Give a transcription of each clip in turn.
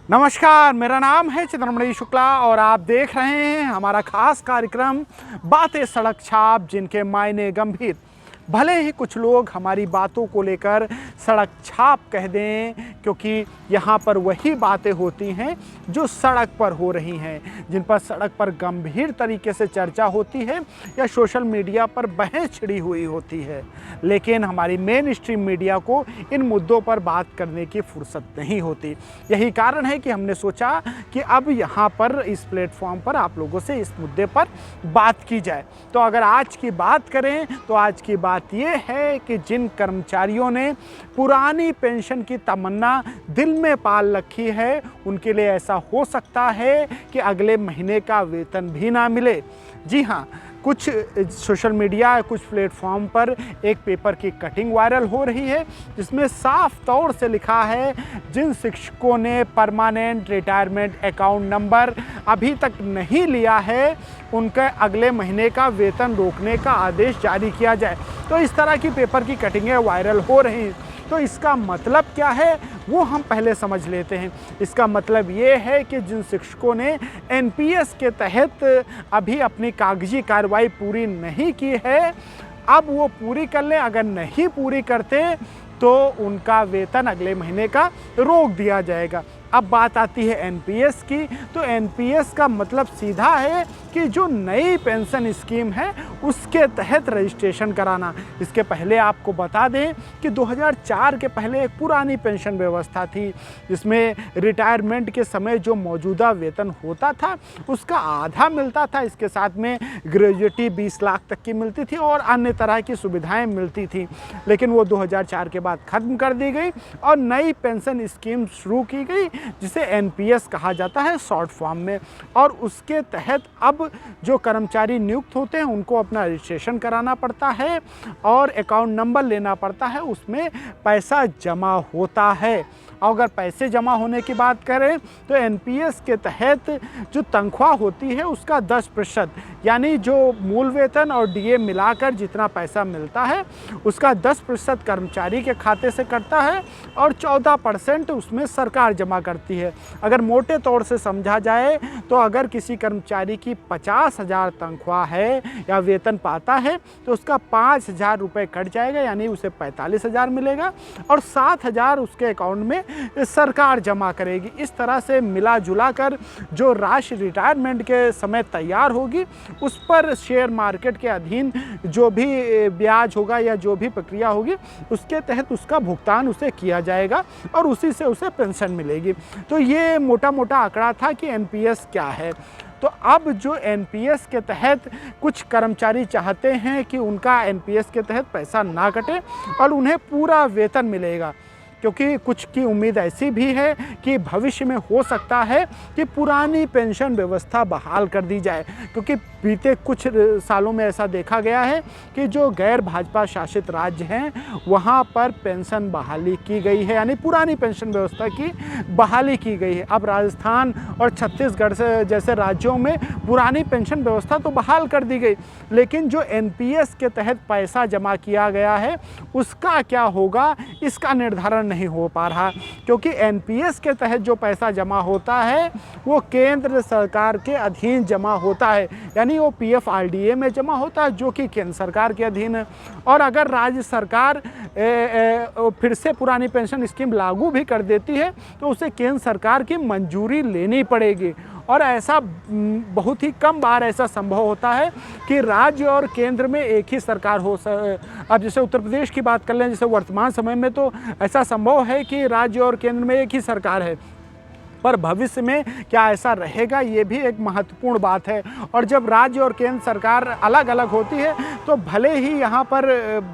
नमस्कार, मेरा नाम है चंद्रमणि शुक्ला और आप देख रहे हैं हमारा खास कार्यक्रम बातें सड़क छाप, जिनके मायने गंभीर। भले ही कुछ लोग हमारी बातों को लेकर सड़क छाप कह दें, क्योंकि यहाँ पर वही बातें होती हैं जो सड़क पर हो रही हैं, जिन पर सड़क पर गंभीर तरीके से चर्चा होती है या सोशल मीडिया पर बहस छिड़ी हुई होती है। लेकिन हमारी मेन स्ट्रीम मीडिया को इन मुद्दों पर बात करने की फुर्सत नहीं होती। यही कारण है कि हमने सोचा कि अब यहाँ पर इस प्लेटफॉर्म पर आप लोगों से इस मुद्दे पर बात की जाए। तो अगर आज की बात करें तो आज की बात ये है कि जिन कर्मचारियों ने पुरानी पेंशन की तमन्ना दिल में पाल रखी है, उनके लिए ऐसा हो सकता है कि अगले महीने का वेतन भी ना मिले। जी हाँ, कुछ सोशल मीडिया, कुछ प्लेटफॉर्म पर एक पेपर की कटिंग वायरल हो रही है, जिसमें साफ तौर से लिखा है, जिन शिक्षकों ने परमानेंट रिटायरमेंट अकाउंट नंबर अभी तक नहीं लिया है, उनके अगले महीने का वेतन रोकने का आदेश जारी किया जाए। तो इस तरह की पेपर की कटिंगें वायरल हो रही हैं। तो इसका मतलब क्या है वो हम पहले समझ लेते हैं। इसका मतलब ये है कि जिन शिक्षकों ने एनपीएस के तहत अभी अपनी कागजी कार्रवाई पूरी नहीं की है, अब वो पूरी कर लें। अगर नहीं पूरी करते तो उनका वेतन अगले महीने का रोक दिया जाएगा। अब बात आती है एनपीएस की। तो एनपीएस का मतलब सीधा है कि जो नई पेंशन स्कीम है उसके तहत रजिस्ट्रेशन कराना। इसके पहले आपको बता दें कि 2004 के पहले एक पुरानी पेंशन व्यवस्था थी, जिसमें रिटायरमेंट के समय जो मौजूदा वेतन होता था उसका आधा मिलता था। इसके साथ में ग्रेजुएटी 20 लाख तक की मिलती थी और अन्य तरह की सुविधाएं मिलती थी। लेकिन वो 2004 के बाद ख़त्म कर दी गई और नई पेंशन स्कीम शुरू की गई, जिसे एनपीएस कहा जाता है शॉर्ट फॉर्म में। और उसके तहत अब जो कर्मचारी नियुक्त होते हैं उनको अपना रजिस्ट्रेशन कराना पड़ता है और अकाउंट नंबर लेना पड़ता है, उसमें पैसा जमा होता है। और अगर पैसे जमा होने की बात करें तो एनपीएस के तहत जो तनख्वाह होती है उसका 10%, यानी जो मूल वेतन और डीए मिलाकर जितना पैसा मिलता है उसका 10% कर्मचारी के खाते से कटता है और 14% उसमें सरकार जमा करती है। अगर मोटे तौर से समझा जाए तो अगर किसी कर्मचारी की 50,000 तनख्वाह है या वेतन पाता है तो उसका 5,000 रुपये कट जाएगा, यानी उसे 45,000 मिलेगा और 7,000 उसके अकाउंट में सरकार जमा करेगी। इस तरह से मिला जुला कर जो राशि रिटायरमेंट के समय तैयार होगी उस पर शेयर मार्केट के अधीन जो भी ब्याज होगा या जो भी प्रक्रिया होगी उसके तहत उसका भुगतान उसे किया जाएगा और उसी से उसे पेंशन मिलेगी। तो ये मोटा मोटा आंकड़ा था कि एनपीएस क्या है। तो अब जो एनपीएस के तहत कुछ कर्मचारी चाहते हैं कि उनका एनपीएस के तहत पैसा ना कटे और उन्हें पूरा वेतन मिलेगा, क्योंकि कुछ की उम्मीद ऐसी भी है कि भविष्य में हो सकता है कि पुरानी पेंशन व्यवस्था बहाल कर दी जाए। क्योंकि बीते कुछ सालों में ऐसा देखा गया है कि जो गैर भाजपा शासित राज्य हैं वहाँ पर पेंशन बहाली की गई है, यानी पुरानी पेंशन व्यवस्था की बहाली की गई है। अब राजस्थान और छत्तीसगढ़ से जैसे राज्यों में पुरानी पेंशन व्यवस्था तो बहाल कर दी गई, लेकिन जो एनपीएस के तहत पैसा जमा किया गया है उसका क्या होगा इसका निर्धारण नहीं हो पा रहा, क्योंकि एनपीएस के तहत जो पैसा जमा होता है वो केंद्र सरकार के अधीन जमा होता है, यानी वो पीएफआरडीए में जमा होता है जो कि केंद्र सरकार के अधीन है। और अगर राज्य सरकार फिर से पुरानी पेंशन स्कीम लागू भी कर देती है तो उसे केंद्र सरकार की मंजूरी लेनी पड़ेगी। और ऐसा बहुत ही कम बार ऐसा संभव होता है कि राज्य और केंद्र में एक ही सरकार हो। अब जैसे उत्तर प्रदेश की बात कर लें, जैसे वर्तमान समय में तो ऐसा संभव है कि राज्य और केंद्र में एक ही सरकार है, पर भविष्य में क्या ऐसा रहेगा ये भी एक महत्वपूर्ण बात है। और जब राज्य और केंद्र सरकार अलग अलग होती है तो भले ही यहाँ पर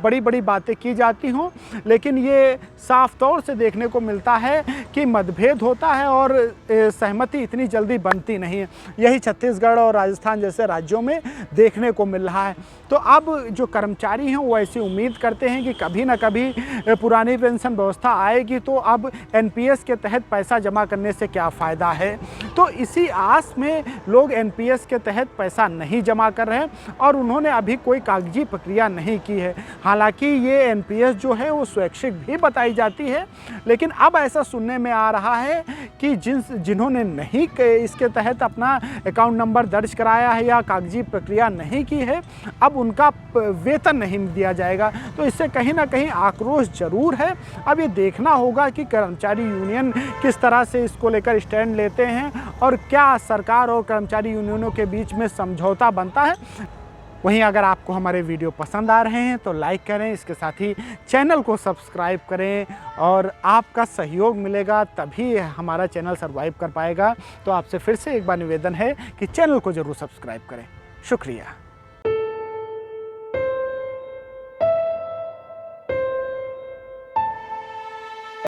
बड़ी बड़ी बातें की जाती हों, लेकिन ये साफ तौर से देखने को मिलता है कि मतभेद होता है और सहमति इतनी जल्दी बनती नहीं है। यही छत्तीसगढ़ और राजस्थान जैसे राज्यों में देखने को मिल रहा है। तो अब जो कर्मचारी हैं वो ऐसी उम्मीद करते हैं कि कभी ना कभी पुरानी पेंशन व्यवस्था आएगी तो अब एनपीएस के तहत पैसा जमा करने से क्या फ़ायदा है। तो इसी आस में लोग एनपीएस के तहत पैसा नहीं जमा कर रहे हैं और उन्होंने अभी कोई कागजी प्रक्रिया नहीं की है। हालांकि ये एनपीएस जो है वो स्वैच्छिक भी बताई जाती है, लेकिन अब ऐसा सुनने में आ रहा है कि जिन्होंने नहीं इसके तहत अपना अकाउंट नंबर दर्ज कराया है या कागजी प्रक्रिया नहीं की है, अब उनका वेतन नहीं दिया जाएगा। तो इससे कहीं ना कहीं आक्रोश जरूर है। अब ये देखना होगा कि कर्मचारी यूनियन किस तरह से इसको लेकर स्टैंड लेते हैं और क्या सरकार और कर्मचारी यूनियनों के बीच में समझौता बनता है। वहीं अगर आपको हमारे वीडियो पसंद आ रहे हैं तो लाइक करें, इसके साथ ही चैनल को सब्सक्राइब करें और आपका सहयोग मिलेगा तभी हमारा चैनल सर्वाइव कर पाएगा। तो आपसे फिर से एक बार निवेदन है कि चैनल को ज़रूर सब्सक्राइब करें। शुक्रिया।